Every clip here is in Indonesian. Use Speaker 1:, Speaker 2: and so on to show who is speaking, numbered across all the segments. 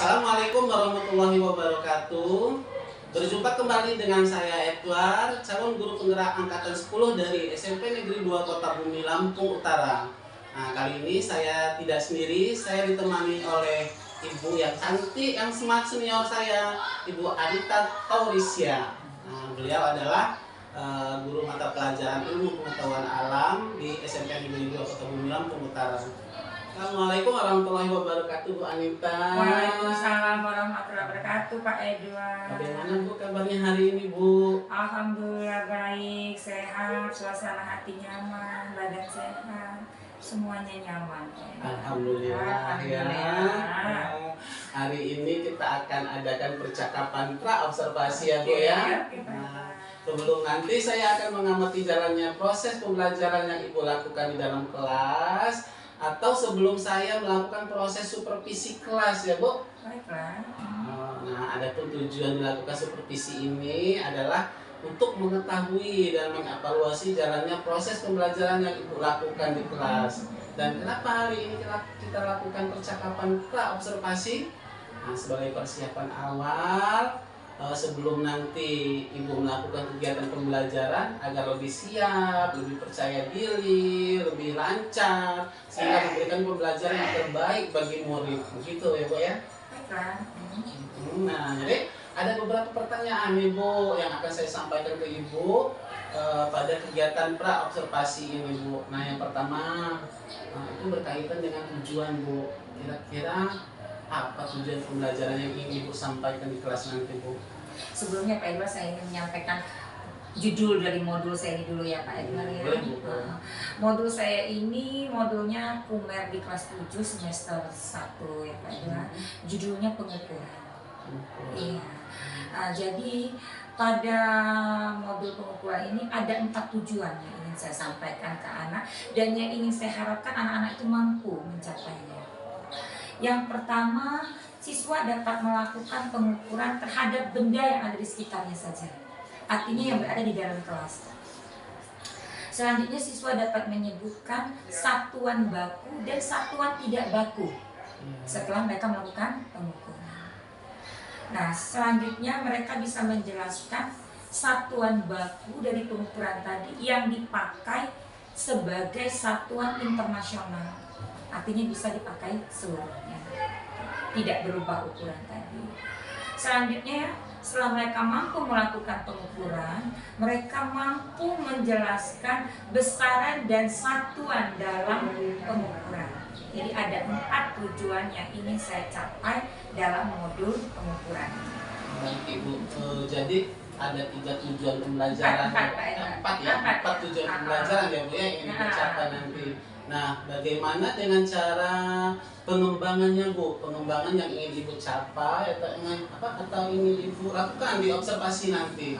Speaker 1: Assalamualaikum warahmatullahi wabarakatuh. Berjumpa kembali dengan saya Edward, calon guru penggerak angkatan 10 dari SMP Negeri 2 Kota Bumi, Lampung Utara. Nah, kali ini saya tidak sendiri, saya ditemani oleh ibu yang cantik, yang smart senior saya, Ibu Anita Taurisya. Nah, beliau adalah guru mata pelajaran ilmu pengetahuan alam di SMP Negeri 2 Kota Bumi, Lampung Utara. Assalamualaikum warahmatullahi wabarakatuh, Bu Anita.
Speaker 2: Waalaikumsalam warahmatullahi wabarakatuh, Pak Edward.
Speaker 1: Bagaimana Bu kabarnya hari ini, Bu?
Speaker 2: Alhamdulillah baik, sehat, suasana hati nyaman, badan sehat, semuanya nyaman.
Speaker 1: Alhamdulillah ya. Hari ini kita akan adakan percakapan pra-observasi ya, Bu ya. Nah, sebelum nanti saya akan mengamati jalannya proses pembelajaran yang Ibu lakukan di dalam kelas, atau sebelum saya melakukan proses supervisi kelas ya, Bu.
Speaker 2: Baiklah.
Speaker 1: Nah, adapun tujuan dilakukan supervisi ini adalah untuk mengetahui dan mengevaluasi jalannya proses pembelajaran yang Ibu lakukan di kelas. Dan kenapa hari ini kita lakukan percakapan pra-observasi? Nah, sebagai persiapan awal sebelum nanti Ibu melakukan kegiatan pembelajaran agar lebih siap, lebih percaya diri, lebih lancar, sehingga memberikan pembelajaran yang terbaik bagi murid. Begitu ya, Bu ya?
Speaker 2: Baiklah.
Speaker 1: Nah, jadi ada beberapa pertanyaan Ibu yang akan saya sampaikan ke Ibu pada kegiatan pra-observasi ini, Bu. Nah, yang pertama itu berkaitan dengan tujuan, Bu. Kira-kira apa tujuan pembelajaran yang ingin Ibu sampaikan di kelas nanti, Bu?
Speaker 2: Sebelumnya Pak Edward, saya ingin menyampaikan judul dari modul saya ini dulu ya, Pak Edward ya. Modul saya ini modulnya Kumer di kelas 7 semester 1 ya Pak Edward. Judulnya pengukuran. Iya. Jadi pada modul pengukuran ini ada 4 tujuan yang ingin saya sampaikan ke anak dan yang ingin saya harapkan anak-anak itu mampu mencapainya. Yang pertama, siswa dapat melakukan pengukuran terhadap benda yang ada di sekitarnya saja. Artinya yang berada di dalam kelas. Selanjutnya, siswa dapat menyebutkan satuan baku dan satuan tidak baku setelah mereka melakukan pengukuran. Nah, selanjutnya mereka bisa menjelaskan satuan baku dari pengukuran tadi yang dipakai sebagai satuan internasional. Artinya bisa dipakai seluruhnya, tidak berubah ukuran tadi. Selanjutnya, setelah mereka mampu melakukan pengukuran, mereka mampu menjelaskan besaran dan satuan dalam pengukuran. Jadi ada 4 tujuan yang ingin saya capai dalam modul pengukuran.
Speaker 1: Baik Ibu, jadi ada 3 tujuan pembelajaran. 4 tujuan pembelajaran ya, Bu ya, yang ingin dicapai nanti. Nah, bagaimana dengan cara pengembangannya, Bu? Pengembangan yang ingin Ibu capai atau ingin Ibu lakukan di observasi nanti?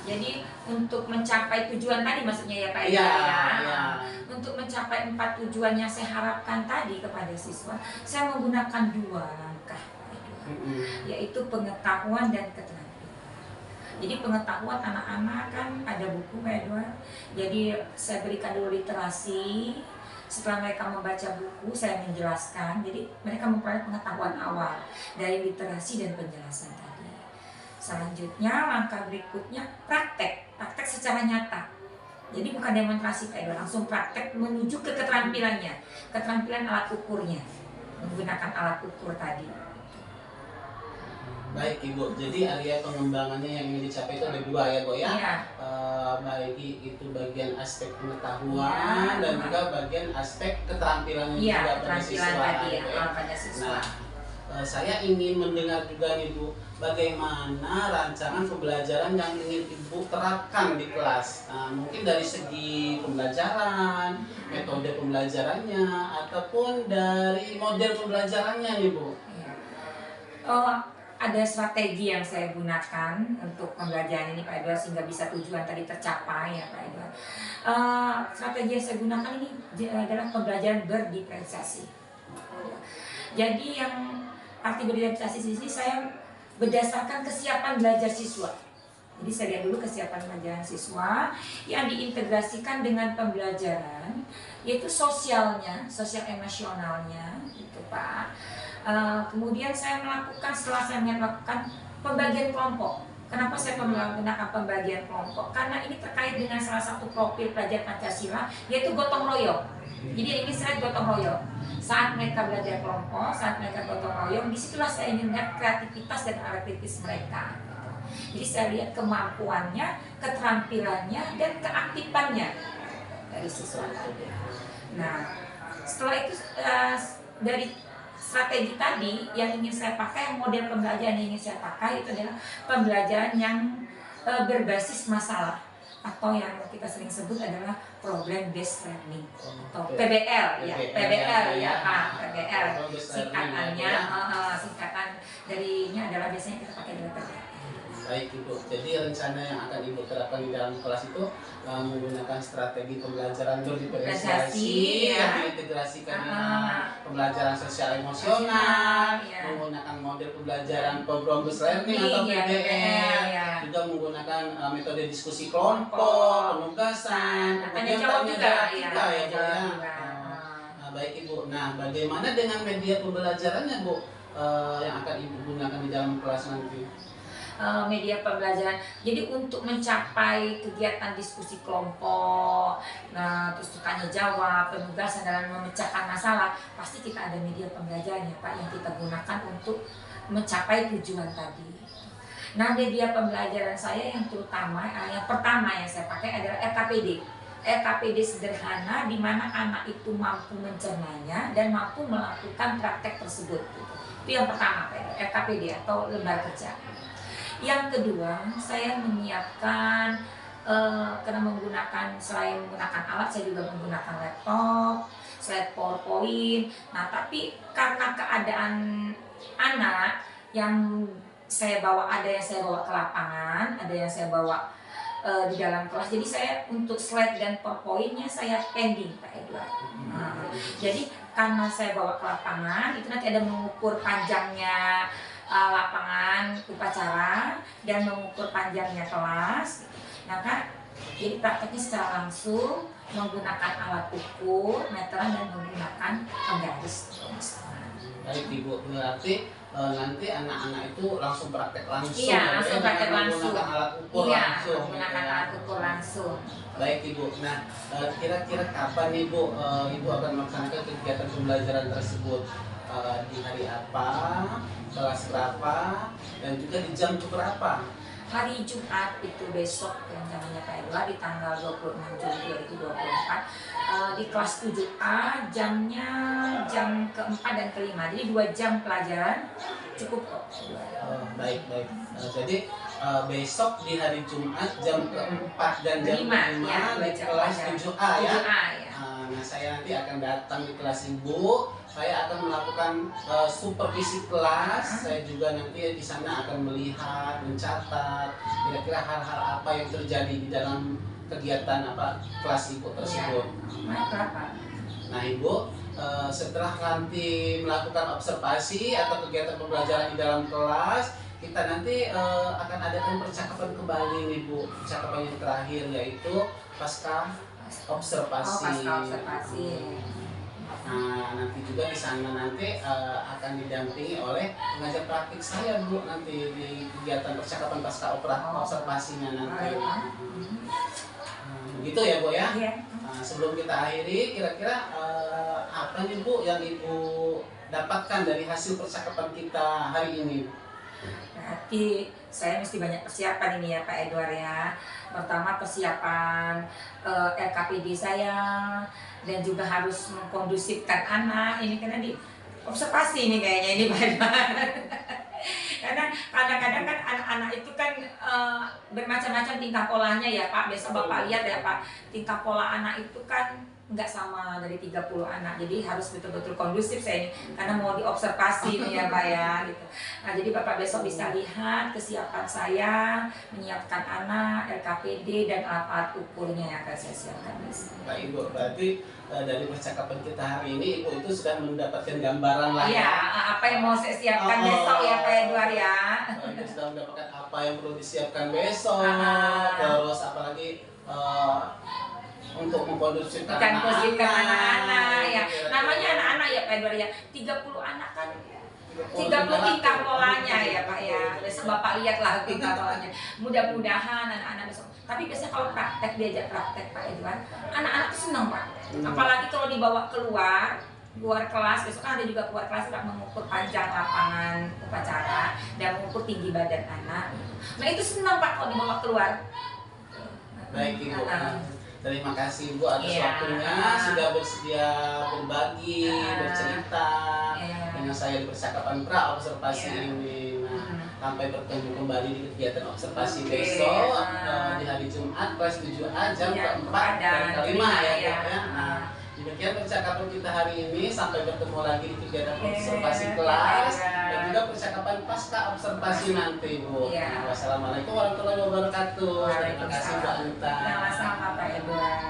Speaker 2: Jadi untuk mencapai tujuan tadi maksudnya ya Pak
Speaker 1: ya?
Speaker 2: Untuk mencapai 4 tujuan yang saya harapkan tadi kepada siswa, saya menggunakan 2 langkah, yaitu pengetahuan dan keterampilan. Jadi pengetahuan anak-anak kan ada buku Pak Edward. Jadi saya berikan dulu literasi. Setelah mereka membaca buku, saya menjelaskan. Jadi mereka memperoleh pengetahuan awal dari literasi dan penjelasan tadi. Selanjutnya, langkah berikutnya praktek secara nyata. Jadi bukan demonstrasi Pak Edward, langsung praktek menuju ke keterampilannya, keterampilan alat ukurnya, menggunakan alat ukur tadi.
Speaker 1: Baik Ibu, jadi area pengembangannya yang ingin dicapai itu ada 2 ya, Bu ya?
Speaker 2: Iya.
Speaker 1: Baik itu bagian aspek pengetahuan dan juga bagian aspek keterampilan juga pada siswa.
Speaker 2: Tadi pada siswa.
Speaker 1: Nah, saya ingin mendengar juga nih Bu, bagaimana rancangan pembelajaran yang ingin Ibu terapkan di kelas. Nah, mungkin dari segi pembelajaran, metode pembelajarannya, ataupun dari model pembelajarannya nih Bu.
Speaker 2: Ada strategi yang saya gunakan untuk pembelajaran ini Pak Edward sehingga bisa tujuan tadi tercapai ya Pak Edward. Strategi yang saya gunakan ini adalah pembelajaran berdiferensiasi. Jadi yang arti berdiferensiasi di sini saya berdasarkan kesiapan belajar siswa. Jadi saya lihat dulu kesiapan pembelajaran siswa yang diintegrasikan dengan pembelajaran, yaitu sosialnya, sosial emosionalnya gitu Pak. Kemudian setelah saya melakukan pembagian kelompok. Kenapa saya menggunakan pembagian kelompok? Karena ini terkait dengan salah satu profil pelajar Pancasila, yaitu gotong royong. Jadi ini saya gotong royong. Saat mereka belajar kelompok, saat mereka gotong royong, disitulah saya ingin melihat kreativitas dan alergitis mereka. Jadi saya lihat kemampuannya, keterampilannya, dan keaktifannya dari siswa tadi. Nah, setelah itu dari strategi tadi yang ingin saya pakai, model pembelajaran yang ingin saya pakai itu adalah pembelajaran yang berbasis masalah, atau yang kita sering sebut adalah problem based learning atau PBL ya, PBL ya Pak, PBL singkatannya, singkatan darinya adalah biasanya kita pakai dalam PBL.
Speaker 1: Baik Ibu, jadi rencana yang akan Ibu terapkan di dalam kelas itu menggunakan strategi pembelajaran berdiferensiasi yang diintegrasikan dengan pembelajaran sosial emosional, menggunakan model pembelajaran program based learning atau PBL, juga menggunakan metode diskusi kelompok, penugasan, kemudian tanya jawab ya. Baik Ibu, nah bagaimana dengan media pembelajarannya Bu yang akan Ibu gunakan di dalam kelas nanti?
Speaker 2: Media pembelajaran. Jadi untuk mencapai kegiatan diskusi kelompok, nah terus tanya jawab, penugasan dalam memecahkan masalah, pasti kita ada media pembelajaran ya Pak yang kita gunakan untuk mencapai tujuan tadi. Nah, media pembelajaran saya yang terutama, yang pertama yang saya pakai adalah RKPD. RKPD sederhana di mana anak itu mampu mencernanya dan mampu melakukan praktek tersebut. Itu yang pertama, RKPD atau lembar kerja. Yang kedua, saya menyiapkan karena selain menggunakan alat, saya juga menggunakan laptop, slide PowerPoint. Nah, tapi karena keadaan anak yang saya bawa, ada yang saya bawa ke lapangan, ada yang saya bawa di dalam kelas. Jadi saya untuk slide dan PowerPoint-nya saya pending Pak Edward. Jadi karena saya bawa ke lapangan, itu nanti ada mengukur panjangnya lapangan upacara dan mengukur panjangnya kelas. Nah Kak, jadi prakteknya secara langsung menggunakan alat ukur, meteran, dan menggunakan penggaris.
Speaker 1: Baik Ibu, berarti nanti anak-anak itu langsung praktek langsung.
Speaker 2: Iya, langsung praktek langsung.
Speaker 1: Menggunakan alat ukur langsung.
Speaker 2: Menggunakan alat ukur langsung.
Speaker 1: Baik Ibu, nah kira-kira kapan Ibu akan melaksanakan kegiatan pembelajaran tersebut? Di hari apa, kelas berapa, dan juga di jam berapa?
Speaker 2: Hari Jumat itu besok rencananya Pak Edward di tanggal 26 Juli 2024 di kelas 7A, jamnya jam keempat dan kelima, jadi 2 jam pelajaran cukup kok.
Speaker 1: Baik. Jadi besok di hari Jumat jam keempat dan jam kelima di kelas 7A ya. Nah, saya nanti akan datang di kelas Ibu. Saya akan melakukan supervisi kelas. Saya juga nanti di sana akan melihat, mencatat kira-kira hal-hal apa yang terjadi di dalam kegiatan kelas Ibu tersebut. Nah Ibu, setelah nanti melakukan observasi atau kegiatan pembelajaran di dalam kelas, kita nanti akan adakan percakapan kembali nih Bu. Percakapan yang terakhir yaitu pasca observasi. Nah, nanti juga di sana nanti akan didampingi oleh pengajar praktik saya Bu nanti di kegiatan percakapan pasca observasinya nanti. Begitu ya Bu ya. Sebelum kita akhiri, kira-kira apa nih Bu yang Ibu dapatkan dari hasil percakapan kita hari ini?
Speaker 2: Berarti saya mesti banyak persiapan ini ya Pak Edward ya. Pertama persiapan RKPD saya, dan juga harus mengkondusifkan anak ini karena di observasi ini kayaknya ini Pak Edward. Karena kadang-kadang kan anak-anak itu kan bermacam-macam tingkah polanya ya Pak. Besok Bapak lihat ya Pak, tingkah pola anak itu kan nggak sama dari 30 anak, jadi harus betul-betul kondusif saya ini karena mau diobservasi nih ya Pak ya gitu. Nah jadi Bapak besok bisa lihat kesiapan saya menyiapkan anak, RKPD, dan alat-alat ukurnya yang akan saya siapkan besok.
Speaker 1: Baik Ibu, berarti dari percakapan kita hari ini Ibu itu sudah mendapatkan gambaran lah
Speaker 2: ya apa yang mau saya siapkan besok ya Pak Edward ya.
Speaker 1: Ibu sudah mendapatkan apa yang perlu disiapkan besok, terus apalagi untuk mengkondusifkan
Speaker 2: anak-anak ya. Namanya anak-anak ya Pak Edward ya. 30 anak kan 30 tingkah polanya ya Pak ya. Besok Bapak lihatlah tingkah polanya. Mudah-mudahan anak-anak besok. Tapi biasanya kalau praktek, diajak praktek Pak Edwan, anak-anak tuh senang Pak. Apalagi kalau dibawa keluar kelas, besok kan ada juga keluar kelas untuk mengukur panjang lapangan upacara dan mengukur tinggi badan anak. Nah itu senang Pak kalau dibawa keluar.
Speaker 1: Baik Ibu. Terima kasih Ibu atas waktunya, sudah bersedia berbagi, bercerita dengan saya di percakapan pra observasi ini. Nah, sampai bertemu kembali di kegiatan observasi besok di hari Jumat kelas 7A jam keempat dan kelima ya Bu ya. Nah, demikian percakapan kita hari ini, sampai bertemu lagi di kegiatan observasi kelas dan juga percakapan pasca observasi nanti Bu. Wassalamualaikum warahmatullahi wabarakatuh. Terima kasih Bu Anita.
Speaker 2: Sama-sama Pak Edwan.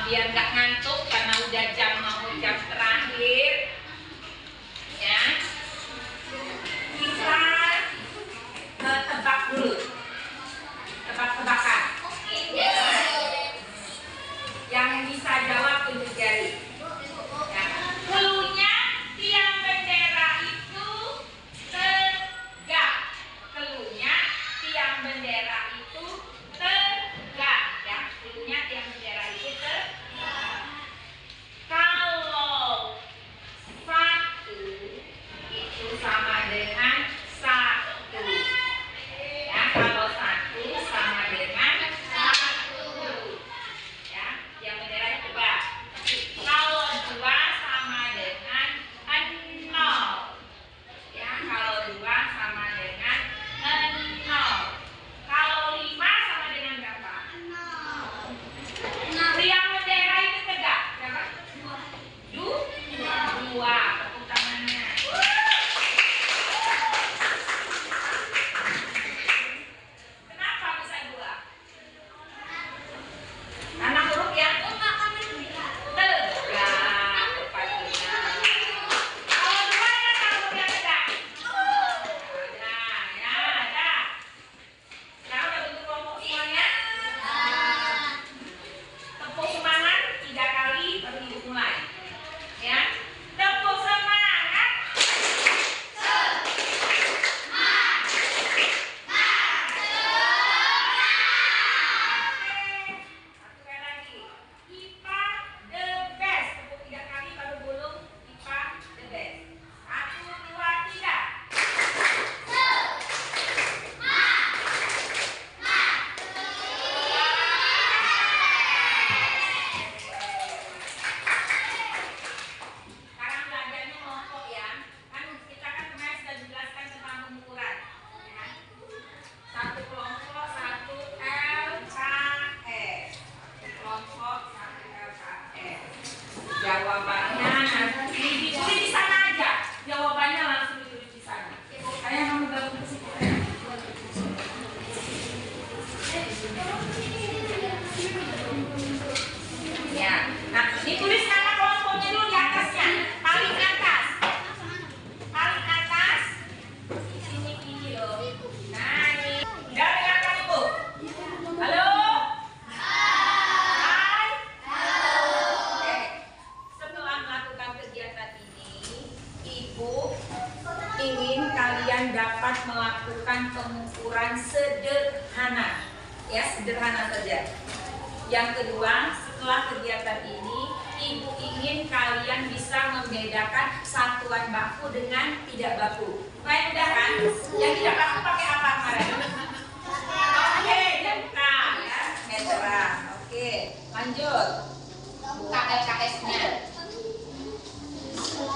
Speaker 2: Biar nggak ngantuk karena udah mau jam terakhir ya, kita tebak dulu, tebak-tebakan yang bisa jawab tunjuk jari ya. Cluenya tiang bendera itu tegak, cluenya tiang bendera itu tegak ya, cluenya tiang bendera itu tegak. Jawabannya ditulis di sana aja. Jawabannya langsung ditulis di sana. Saya kamu gabung ke situ. Ya, nah ditulis nama kelompoknya dulu di atasnya, paling atas. Paling atas. Di sini ini loh. Nah ini. Udah dengarkan ibu. Halo. Hai. Oke. Setelah melakukan kegiatan ini, ibu ingin kalian dapat melakukan pengukuran sederhana. Ya, sederhana saja. Yang kedua, setelah kegiatan ini, ibu ingin kalian bisa membedakan satuan baku dengan tidak baku. Kalian udah kan? Yang tidak baku pakai apa kemarin? Oke, buka ya, meteran. Oke, lanjut. Buka LKS-nya.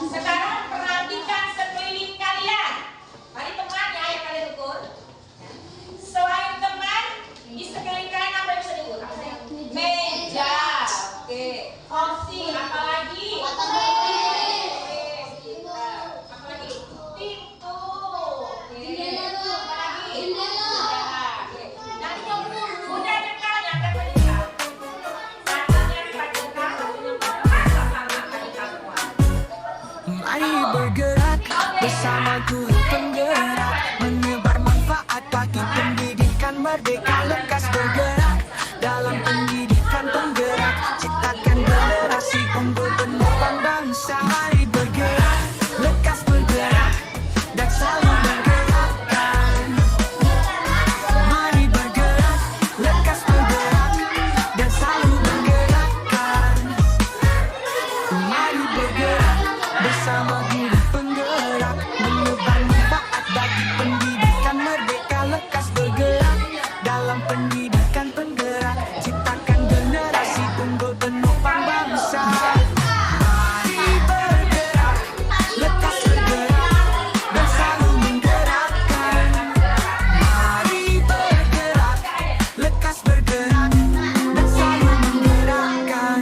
Speaker 2: Sekarang perhatikan sekeliling kalian. Mari teman ya, yang kalian ukur. Selain teman, di sekeliling kalian apa yang bisa diukur? Meja, oke. Kursi, apalagi? Apalagi? Pintu, oke. Apalagi? Nanti udah dekat, angkat saja. Satunya dipadukan, sama-sama tadi semua.
Speaker 3: Mari bergerak bersama guru penggerak, menyebar manfaat bagi pendidikan merdeka. Lekas bergerak dalam pendidikan penggerak, ciptakan generasi unggul penopang bangsa. Mari bergerak, lekas bergerak, dan selalu menggerakkan. Mari bergerak, lekas bergerak, dan selalu menggerakkan. Mari bergerak bersama guru penggerak, menyebar manfaat bagi pendidikan merdeka. Lekas bergerak dalam pendidikan penggerak, ciptakan generasi unggul penopang bangsa. Mari bergerak, lekas bergerak, dan selalu menggerakkan. Mari bergerak, lekas bergerak, dan selalu menggerakkan.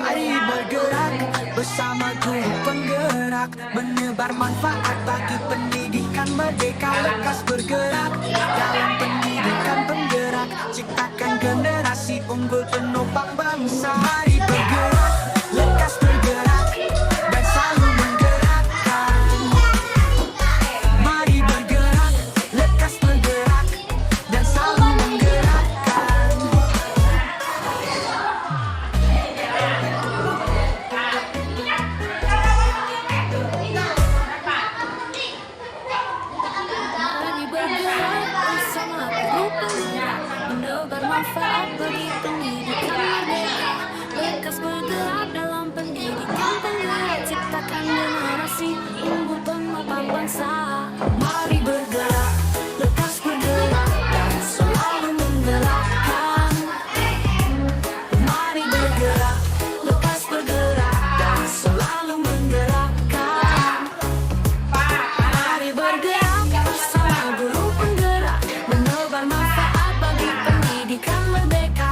Speaker 3: Mari bergerak bersama guru penggerak, menyebar manfaat bagi pendidikan merdeka. Lekas bergerak dalam pendidikan penggerak, ciptakan generasi unggul penopang bangsa. Mari bergerak, lekas bergerak, dan selalu menggerakkan. Mari bergerak, lekas bergerak, dan selalu menggerakkan.
Speaker 4: Mari bergerak bersama guru penggerak, menebar manfaat bagi pendidikan merdeka. Lekas bergerak dalam pendidikan penggerak, ciptakan generasi unggul penopang bangsa.
Speaker 3: Mari bergerak, lekas bergerak, dan selalu menggerakkan. Mari bergerak, lekas bergerak, dan selalu menggerakkan. Mari bergerak bersama guru penggerak, menebar manfaat bagi pendidikan merdeka.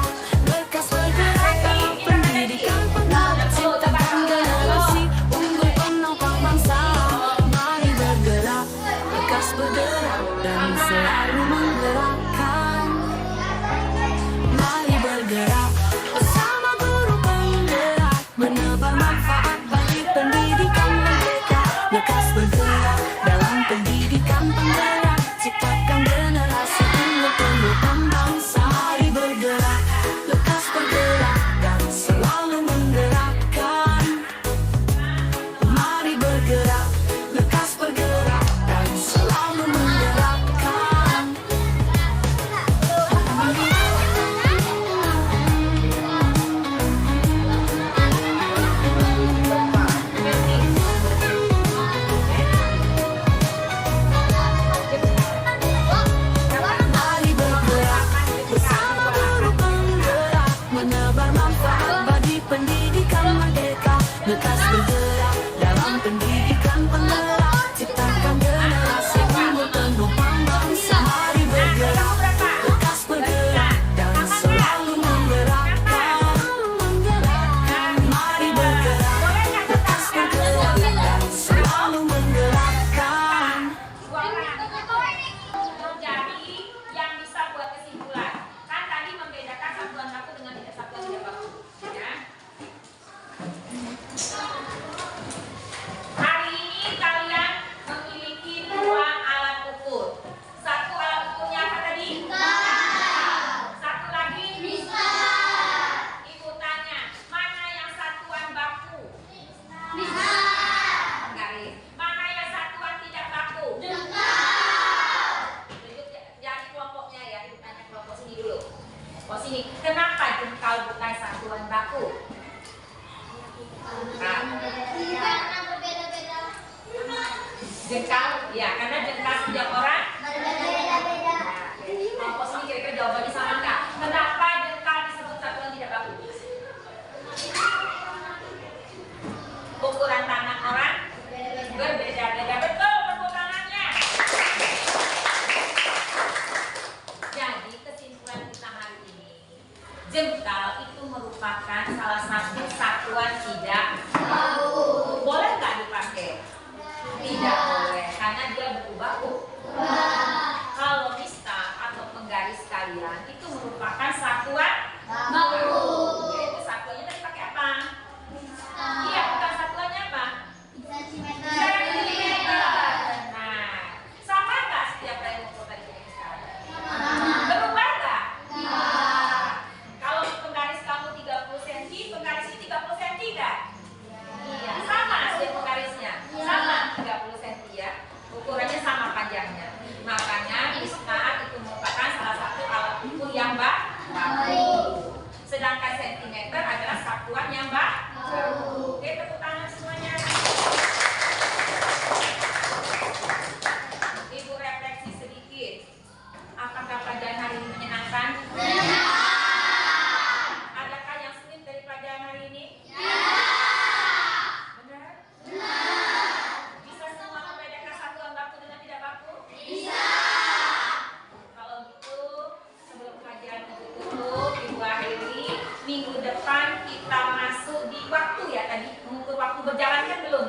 Speaker 3: Lekas bergerak dalam pendidikan penggerak, ciptakan generasi unggul penopang bangsa. Mari bergerak,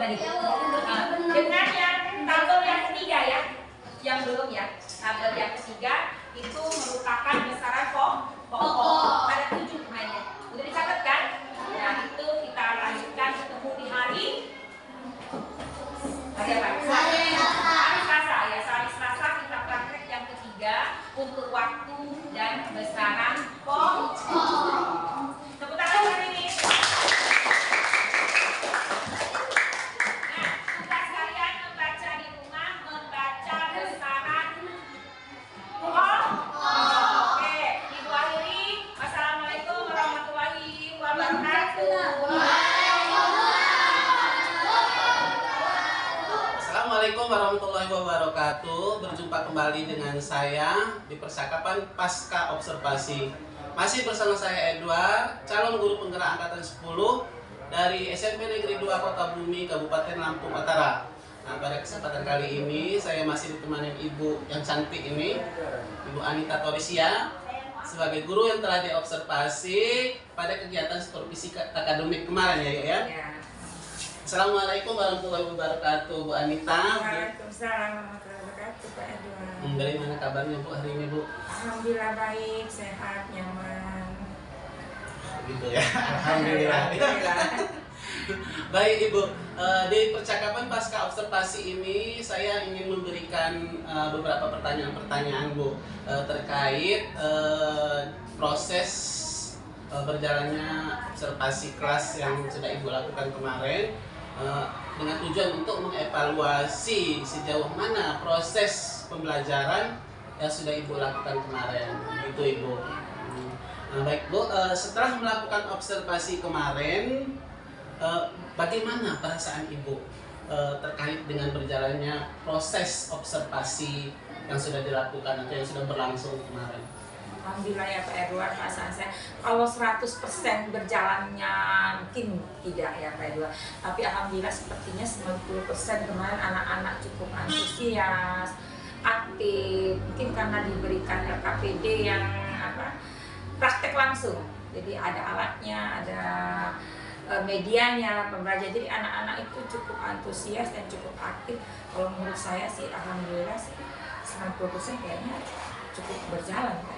Speaker 2: tadi. Dengan yang tabel yang ketiga ya, yang belum ya, tabel yang ketiga itu merupakan besaran pokok. Ada 7 kemarin. Udah dicatat kan? Nah itu kita lanjutkan ketemu di hari apa? Hari Selasa ya. Hari Selasa kita praktek yang ketiga untuk waktu dan besaran pokok. Tepuk tangan hari ini. Nah, kita sekalian membaca di rumah, membaca besaran pokok. Oke, Ibu akhiri. Assalamualaikum warahmatullahi wabarakatuh.
Speaker 1: Assalamualaikum warahmatullahi wabarakatuh. Berjumpa kembali dengan saya di percakapan pasca observasi. Masih bersama saya Edward, calon guru penggerak angkatan 10 dari SMP Negeri 2 Kota Bumi, Kabupaten Lampung Utara. Nah, pada kesempatan kali ini saya masih ditemani ibu yang cantik ini, Ibu Anita Torisia, sebagai guru yang telah diobservasi pada kegiatan supervisi akademik kemarin ya, Yuk ya. Assalamualaikum warahmatullahi wabarakatuh, Bu Anita.
Speaker 2: Waalaikumsalam warahmatullahi wabarakatuh, Pak Edward.
Speaker 1: Dari mana kabarnya Bu hari ini, Bu?
Speaker 2: Alhamdulillah baik, sehat, nyaman.
Speaker 1: Gitu ya. Alhamdulillah. Baik Ibu, di percakapan pasca observasi ini saya ingin memberikan beberapa pertanyaan-pertanyaan Bu terkait proses berjalannya observasi kelas yang sudah Ibu lakukan kemarin dengan tujuan untuk mengevaluasi sejauh mana proses pembelajaran yang sudah Ibu lakukan kemarin. Itu Ibu. Baik Bu, setelah melakukan observasi kemarin, bagaimana perasaan Ibu terkait dengan berjalannya proses observasi yang sudah dilakukan atau yang sudah berlangsung kemarin?
Speaker 2: Alhamdulillah ya Pak Edward, perasaan saya kalau 100% berjalannya mungkin tidak ya Pak Edward, tapi Alhamdulillah sepertinya 90% kemarin anak-anak cukup antusias, aktif, mungkin karena diberikan LKPD yang praktek langsung, jadi ada alatnya, ada medianya, pembelajaran, jadi anak-anak itu cukup antusias dan cukup aktif. Kalau menurut saya sih Alhamdulillah 90% kayaknya cukup berjalan Pak.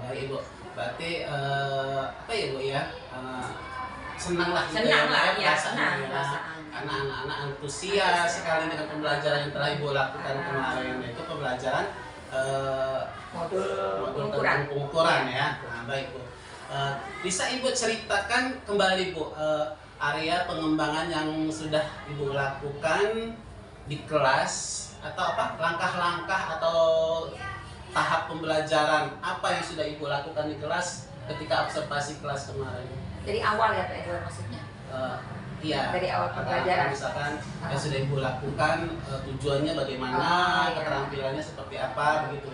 Speaker 1: Baik Ibu, berarti apa ya Bu ya, senang lah gitu
Speaker 2: senang lah
Speaker 1: ya,
Speaker 2: senang
Speaker 1: ya. Karena anak-anak antusias sekali dengan pembelajaran yang telah Ibu lakukan kemarin, yaitu pembelajaran modul pengukuran ya. Nah, baik Bu, bisa Ibu ceritakan kembali Bu area pengembangan yang sudah Ibu lakukan di kelas, atau apa langkah-langkah atau tahap pembelajaran apa yang sudah Ibu lakukan di kelas ketika observasi kelas kemarin?
Speaker 2: Dari awal ya Pak Edward maksudnya?
Speaker 1: Iya.
Speaker 2: Dari awal pembelajaran.
Speaker 1: Misalkan yang sudah Ibu lakukan, tujuannya bagaimana, keterampilannya seperti apa begitu?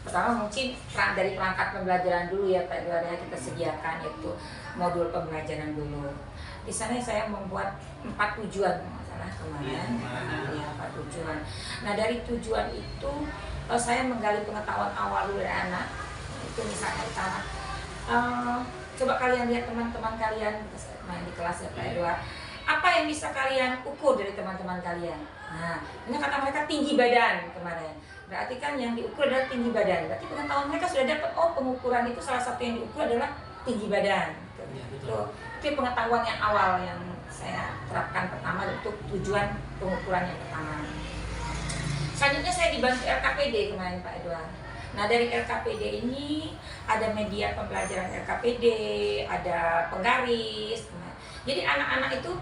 Speaker 2: Pertama mungkin dari perangkat pembelajaran dulu ya Pak Edward, ya kita sediakan yaitu modul pembelajaran dulu. Di sana saya membuat 4 tujuan masalah kemarin. Ya 4 tujuan. Nah dari tujuan itu saya menggali pengetahuan awal dulu dari anak. Itu misalnya pertama, coba kalian lihat teman-teman kalian main di kelas ya Pak Edward. Apa yang bisa kalian ukur dari teman-teman kalian? Nah, ini kata mereka tinggi badan kemarin. Berarti kan yang diukur adalah tinggi badan. Berarti pengetahuan mereka sudah dapat, oh pengukuran itu salah satu yang diukur adalah tinggi badan. Itu pengetahuan yang awal yang saya terapkan pertama untuk tujuan pengukuran yang pertama. Selanjutnya saya dibantu LKPD kemarin Pak Edward. Nah dari LKPD ini ada media pembelajaran LKPD, ada penggaris. Jadi anak-anak itu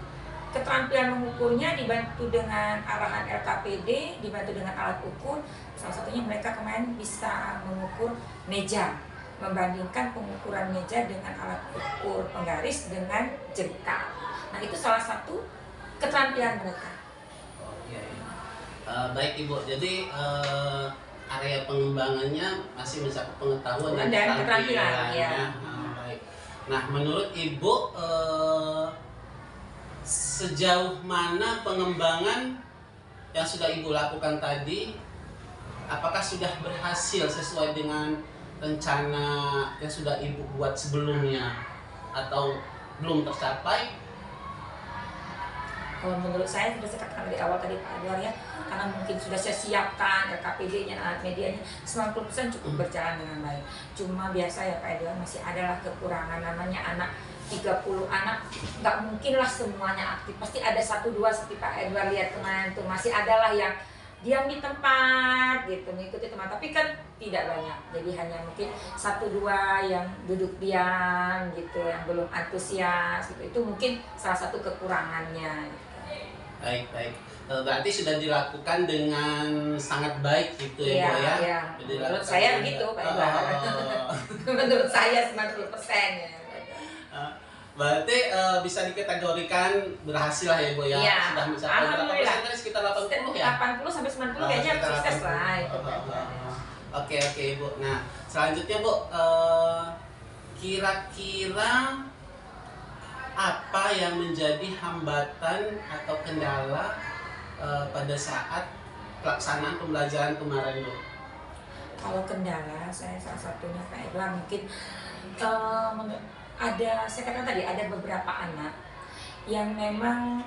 Speaker 2: keterampilan mengukurnya dibantu dengan arahan LKPD, dibantu dengan alat ukur. Salah satunya mereka kemarin bisa mengukur meja, membandingkan pengukuran meja dengan alat ukur penggaris dengan jengkal. Nah itu salah satu keterampilan mereka.
Speaker 1: Baik Ibu, jadi area pengembangannya masih mencakup pengetahuan
Speaker 2: dan keterampilan. Ya.
Speaker 1: Baik. Nah, menurut Ibu sejauh mana pengembangan yang sudah Ibu lakukan tadi, apakah sudah berhasil sesuai dengan rencana yang sudah Ibu buat sebelumnya atau belum tercapai?
Speaker 2: Kalau menurut saya sudah saya katakan dari awal tadi Pak Edward ya, karena mungkin sudah saya siapkan LKPD-nya, alat medianya 90% cukup berjalan dengan baik. Cuma biasa ya Pak Edward, masih adalah kekurangan, namanya anak 30 anak, nggak mungkin lah semuanya aktif, pasti ada 1-2 seperti Pak Edward lihat kemarin tuh, masih adalah yang diam di tempat gitu mengikuti teman, tapi kan tidak banyak, jadi hanya mungkin 1-2 yang duduk diam gitu, yang belum antusias gitu, itu mungkin salah satu kekurangannya gitu.
Speaker 1: Baik. Berarti sudah dilakukan dengan sangat baik gitu ya, Bu ya?
Speaker 2: Iya. Menurut saya begitu Pak Edward. Menurut saya 90% ya.
Speaker 1: Berarti bisa dikategorikan berhasil lah ya Bu ya?
Speaker 2: Iya.
Speaker 1: Sudah mencapai berapa
Speaker 2: Alhamdulillah.
Speaker 1: persen tadi, sekitar 80 ya?
Speaker 2: 80 sampai 90 kayaknya
Speaker 1: Sekitar
Speaker 2: sukses
Speaker 1: 80.
Speaker 2: lah itu.
Speaker 1: Oke Bu. Nah selanjutnya Bu, kira-kira apa yang menjadi hambatan atau kendala pada saat pelaksanaan pembelajaran kemarin Bu?
Speaker 2: Kalau kendala, saya salah satunya Pak Edward mungkin saya katakan tadi ada beberapa anak yang memang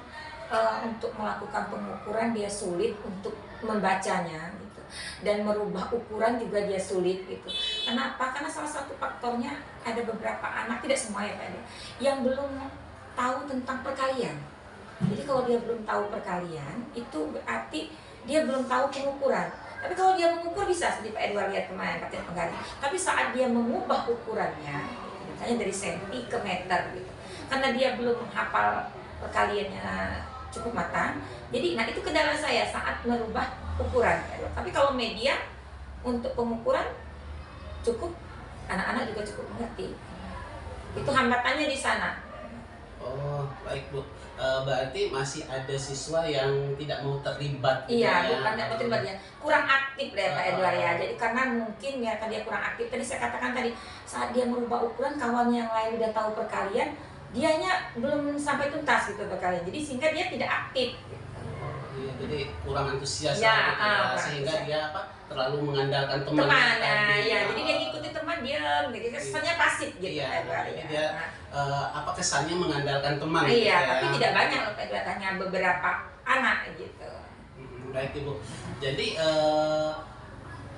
Speaker 2: untuk melakukan pengukuran dia sulit untuk membacanya gitu, dan merubah ukuran juga dia sulit gitu. Kenapa? Karena salah satu faktornya ada beberapa anak, tidak semua ya Pak Edward, yang belum tahu tentang perkalian. Jadi kalau dia belum tahu perkalian, itu berarti dia belum tahu pengukuran. Tapi kalau dia mengukur bisa, seperti Pak Edward lihat kemarin katanya penggali. Tapi saat dia mengubah ukurannya, misalnya dari senti ke meter gitu, karena dia belum menghafal perkaliannya cukup matang. Jadi, nah itu kendala saya saat merubah ukuran. Tapi kalau media untuk pengukuran cukup, anak-anak juga cukup mengerti. Itu hambatannya di sana.
Speaker 1: Oh baik Bu. Berarti masih ada siswa yang tidak mau terlibat.
Speaker 2: Iya,
Speaker 1: gitu
Speaker 2: bukan tidak terlibat ya, kurang aktif deh Pak Edward ya. Jadi karena mungkin ya kan dia kurang aktif. Tadi saya katakan tadi, saat dia merubah ukuran, kawannya yang lain udah tahu perkalian, dianya belum sampai tuntas gitu perkalian. Jadi sehingga dia tidak aktif.
Speaker 1: Iya, jadi kurang antusias
Speaker 2: Ya,
Speaker 1: gitu ya,
Speaker 2: kurang
Speaker 1: sehingga
Speaker 2: antusias.
Speaker 1: dia terlalu mengandalkan teman.
Speaker 2: Teman,
Speaker 1: tadi.
Speaker 2: ya. Jadi dia ngikutin teman diam, gitu. Kesannya pasif gitu
Speaker 1: Iya,
Speaker 2: Pak Edward
Speaker 1: jadi
Speaker 2: ya.
Speaker 1: dia kesannya mengandalkan teman.
Speaker 2: Iya,
Speaker 1: gitu ya.
Speaker 2: tapi tidak banyak loh Pak Edward, hanya beberapa anak gitu.
Speaker 1: Baik Ibu. Jadi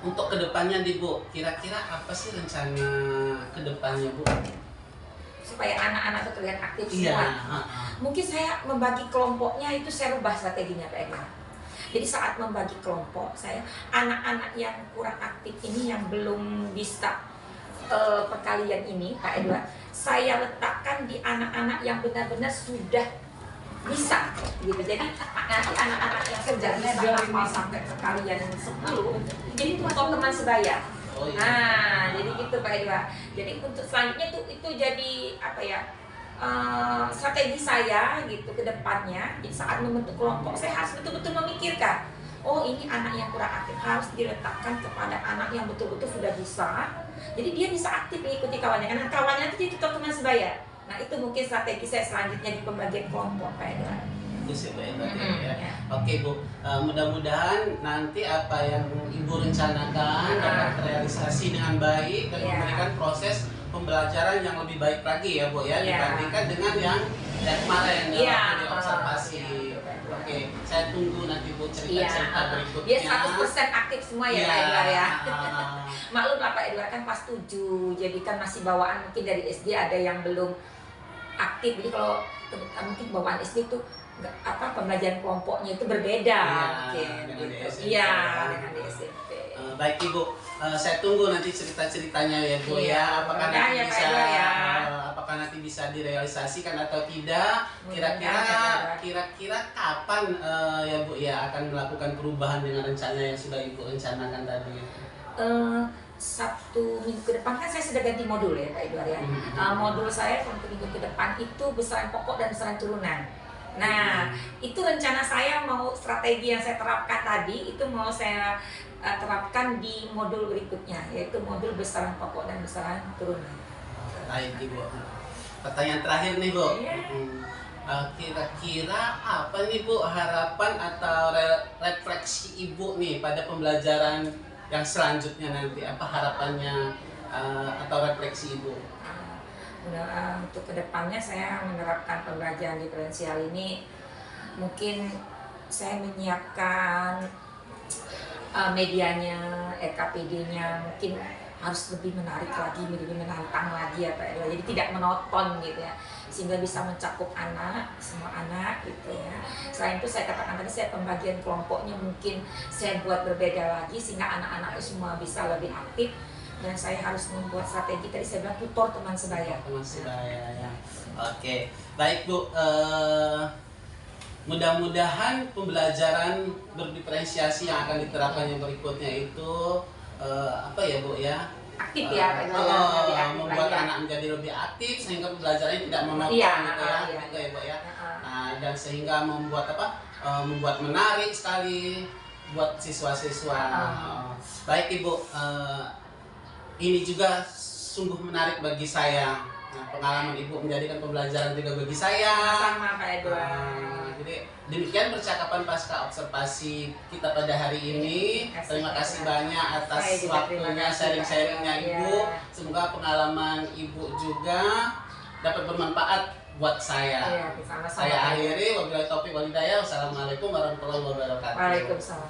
Speaker 1: untuk kedepannya nih Bu, kira-kira apa sih rencana kedepannya Bu?
Speaker 2: Supaya anak-anak itu terlihat aktif
Speaker 1: Iya.
Speaker 2: semua. Mungkin saya membagi kelompoknya itu saya rubah strateginya Pak Edward. Jadi saat membagi kelompok saya, anak-anak yang kurang aktif ini, yang belum bisa perkalian ini Pak Edward, saya letakkan di anak-anak yang benar-benar sudah bisa gitu. Jadi nanti anak-anak yang sudah bisa hafal sampai perkalian 10, jadi itu teman sebaya.
Speaker 1: Oh, iya.
Speaker 2: Nah, jadi gitu Pak Edward. Jadi untuk selanjutnya tuh itu jadi apa ya? Strategi saya gitu ke depannya. Jadi saat membentuk kelompok saya harus betul-betul memikirkan, oh ini anak yang kurang aktif harus diletakkan kepada anak yang betul-betul sudah bisa. Jadi dia bisa aktif mengikuti kawannya, karena kawannya itu jadi teman sebaya. Nah itu mungkin strategi saya selanjutnya di pembagian kelompok Pak Edward.
Speaker 1: Itu sih Bu ya.
Speaker 2: Ya.
Speaker 1: Oke Bu, mudah-mudahan nanti apa yang Ibu rencanakan dapat terrealisasi dengan baik dan
Speaker 2: Iya.
Speaker 1: memberikan proses pembelajaran yang lebih baik lagi ya Bu ya,
Speaker 2: Iya.
Speaker 1: dibandingkan dengan yang kemarin yang
Speaker 2: Iya.
Speaker 1: waktu diobservasi.
Speaker 2: Iya.
Speaker 1: Oke, saya tunggu nanti Bu cerita-cerita berikutnya.
Speaker 2: Dia 100% aktif semua ya Pak Edward ya.
Speaker 1: Ah.
Speaker 2: Maklum lah Pak Edward kan kelas 7, jadi kan masih bawaan, mungkin dari SD ada yang belum aktif. Jadi kalau mungkin bawaan SD itu pembelajaran kelompoknya itu berbeda mungkin
Speaker 1: dengan di
Speaker 2: gitu.
Speaker 1: SMP.
Speaker 2: Iya, dengan di SMP.
Speaker 1: Baik Ibu, saya tunggu nanti cerita-ceritanya ya Bu
Speaker 2: Iya,
Speaker 1: ya. Apakah
Speaker 2: mudah-mudahan
Speaker 1: nanti
Speaker 2: ya, Pak
Speaker 1: bisa
Speaker 2: Edward, ya.
Speaker 1: apakah nanti bisa direalisasikan atau tidak?
Speaker 2: Mudah-mudahan,
Speaker 1: Kira-kira
Speaker 2: Pak Edward.
Speaker 1: kira-kira kapan ya Bu ya akan melakukan perubahan dengan rencana yang sudah Ibu rencanakan tadi?
Speaker 2: Sabtu minggu ke depan kan saya sudah ganti modul ya Pak Edward ya. Modul saya untuk minggu ke depan itu besaran pokok dan besaran turunan. Nah, itu rencana saya mau strategi yang saya terapkan tadi itu mau saya terapkan di modul berikutnya, yaitu modul besaran pokok dan besaran turunan.
Speaker 1: Baik Ibu. Pertanyaan terakhir nih Bu.
Speaker 2: Iya.
Speaker 1: Kira-kira apa nih Bu harapan atau refleksi Ibu nih pada pembelajaran yang selanjutnya nanti? Apa harapannya atau refleksi Ibu?
Speaker 2: Untuk kedepannya saya menerapkan pembelajaran diferensial ini mungkin saya menyiapkan medianya, RKPD-nya mungkin harus lebih menarik lagi, lebih menantang lagi ya Pak Edward. Jadi tidak monoton gitu ya, sehingga bisa mencakup semua anak gitu ya. Selain itu saya katakan tadi, saya pembagian kelompoknya mungkin saya buat berbeda lagi sehingga anak-anak itu semua bisa lebih aktif. Dan saya harus membuat strategi, tadi saya bilang tutor teman sebaya.
Speaker 1: Teman sebaya ya. Oke, baik Bu. Mudah-mudahan pembelajaran berdiferensiasi yang akan diterapkan yang berikutnya itu apa ya Bu ya?
Speaker 2: Aktif ya Pak Edward.
Speaker 1: Membuat anak menjadi lebih aktif sehingga pembelajarannya tidak monoton gitu ya. Gitu ya Bu ya. Nah, dan sehingga membuat membuat menarik sekali buat siswa-siswa. Baik Ibu, ini juga sungguh menarik bagi saya. Nah, pengalaman Ibu menjadikan pembelajaran juga bagi saya.
Speaker 2: Sama Pak Edward.
Speaker 1: Jadi demikian percakapan pasca observasi kita pada hari ini. Terima kasih banyak atas waktunya, sharing-sharingnya Ibu. Semoga pengalaman Ibu juga dapat bermanfaat buat saya.
Speaker 2: Sama-sama.
Speaker 1: Saya akhiri, wabillahi taufiq wal hidayah. Wassalamualaikum warahmatullahi wabarakatuh.
Speaker 2: Waalaikumsalam.